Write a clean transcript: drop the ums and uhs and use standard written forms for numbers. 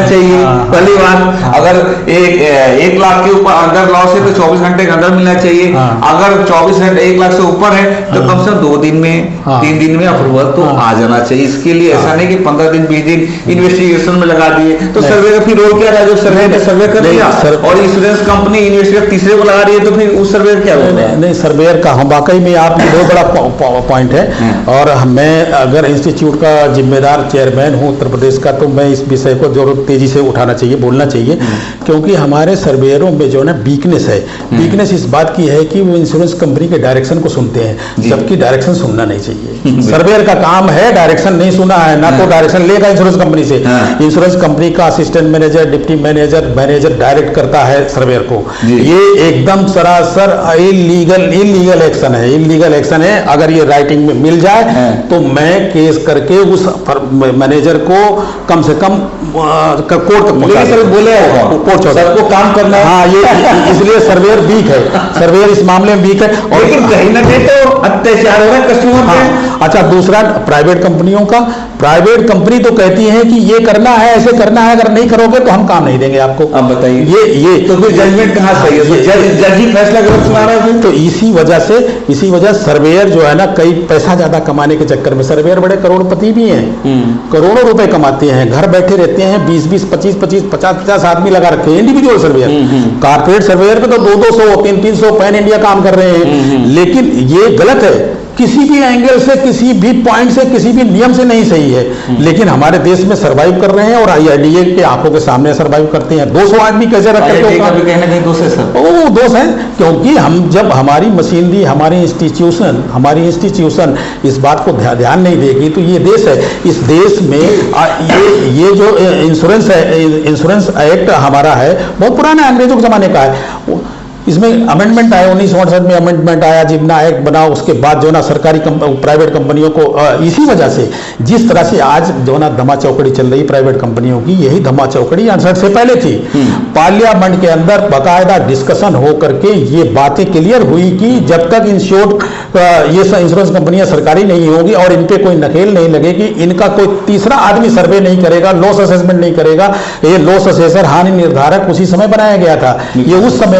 चाहिए। पहली बात, अगर एक लाख के ऊपर अंदर लॉस है तो 24 घंटे के अंदर मिलना चाहिए। अगर 24 घंटे 1 लाख से ऊपर है तो कम से कम 2 दिन में 3 दिन में अप्रूवल तो आ जाना चाहिए। इसके लिए ऐसा नहीं कि 15 दिन 20 दिन इन्वेस्टिगेशन में लगा दिए तो सर्वे का फिर रोल क्या रहा? जो सर्वे कर दिया और इंश्योरेंस कंपनी इन्वेस्टिगेटर तीसरे को लगा रही है तो फिर उस सर्वे क्या होगा? नहीं, सर्वेयर का हम वाकई में आपने बहुत बड़ा पॉइंट है। और मैं अगर इंस्टीट्यूट का जिम्मेदार चेयरमैन हूँ उत्तर प्रदेश का, तो मैं इस विषय को जरूर तेजी से उठाना चाहिए, बोलना चाहिए। क्योंकि हमारे सर्वेयरों में जो है ना वीकनेस है, वीकनेस इस बात की है कि वो इंश्योरेंस कंपनी के डायरेक्शन को सुनते हैं, जबकि डायरेक्शन सुनना नहीं चाहिए। सर्वेयर का काम है डायरेक्शन नहीं सुना है ना, तो डायरेक्शन लेगा इंश्योरेंस कंपनी से। इंश्योरेंस कंपनी का assistant manager, deputy manager direct करता है सर्वेयर को। ये एकदम सरासर इलीगल एक्शन है, इलीगल एक्शन है। अगर ये राइटिंग में मिल जाए तो मैं केस करके उस मैनेजर को कम से कम कोर्ट तक सबको काम करना है। हाँ, ये इसलिए सर्वेयर वीक है, सर्वेयर इस मामले में वीक है। और लेकिन कहीं ना कहीं तो अत्याचार हो रहा है कस्टमर पे। अच्छा, दूसरा प्राइवेट कंपनियों का, प्राइवेट कंपनी तो कहती है कि ये करना है, ऐसे करना है, अगर नहीं करोगे तो हम काम नहीं देंगे आपको। अब बताइए ये तो फिर जजमेंट कहाँ सही है? जज ही फैसला गलत सुना रहा है। तो इसी वजह सर्वेयर जो है ना, कई पैसा ज्यादा कमाने के चक्कर में सर्वेयर बड़े करोड़पति भी हैं, करोड़ों रुपए कमाते हैं, घर बैठे रहते हैं, 20-20, 25-25, 50-50 आदमी लगा रखे हैं इंडिविजुअल सर्वेयर। कारपोरेट सर्वेयर पे तो 200-200, 300-300 पैन इंडिया काम कर रहे हैं। लेकिन ये गलत है, किसी भी एंगल से, किसी भी पॉइंट से, किसी भी नियम से नहीं सही है। लेकिन हमारे देश में सर्वाइव कर रहे हैं और IRDA के आंखों के सामने सर्वाइव करते हैं। 200 आदमी कैसे रखते हैं? दोष है, क्योंकि हम जब हमारी मशीनरी, हमारी इंस्टीट्यूशन इस बात को ध्यान नहीं देगी तो ये देश है, इस देश में ये जो इंश्योरेंस एक्ट हमारा है बहुत पुराना, अंग्रेजों के जमाने का है। इसमें अमेंडमेंट आया 1968 में, अमेंडमेंट आया, जिम्ना एक्ट बना। उसके बाद जो ना सरकारी प्राइवेट कंपनियों को इसी वजह से जिस तरह से आज जो ना धमा चौकड़ी चल रही प्राइवेट कंपनियों की, यही धमा चौकड़ी 68 से पहले थी। पार्लियामेंट के अंदर बाकायदा डिस्कशन हो करके ये बातें क्लियर हुई कि जब तक ये इंश्योरेंस कंपनियां सरकारी नहीं होगी और इन पे कोई नकेल नहीं लगेगी, इनका कोई तीसरा आदमी सर्वे नहीं करेगा, लॉस असेसमेंट नहीं करेगा। ये लॉस असेसर, हानि निर्धारक उसी समय बनाया गया था। ये उस समय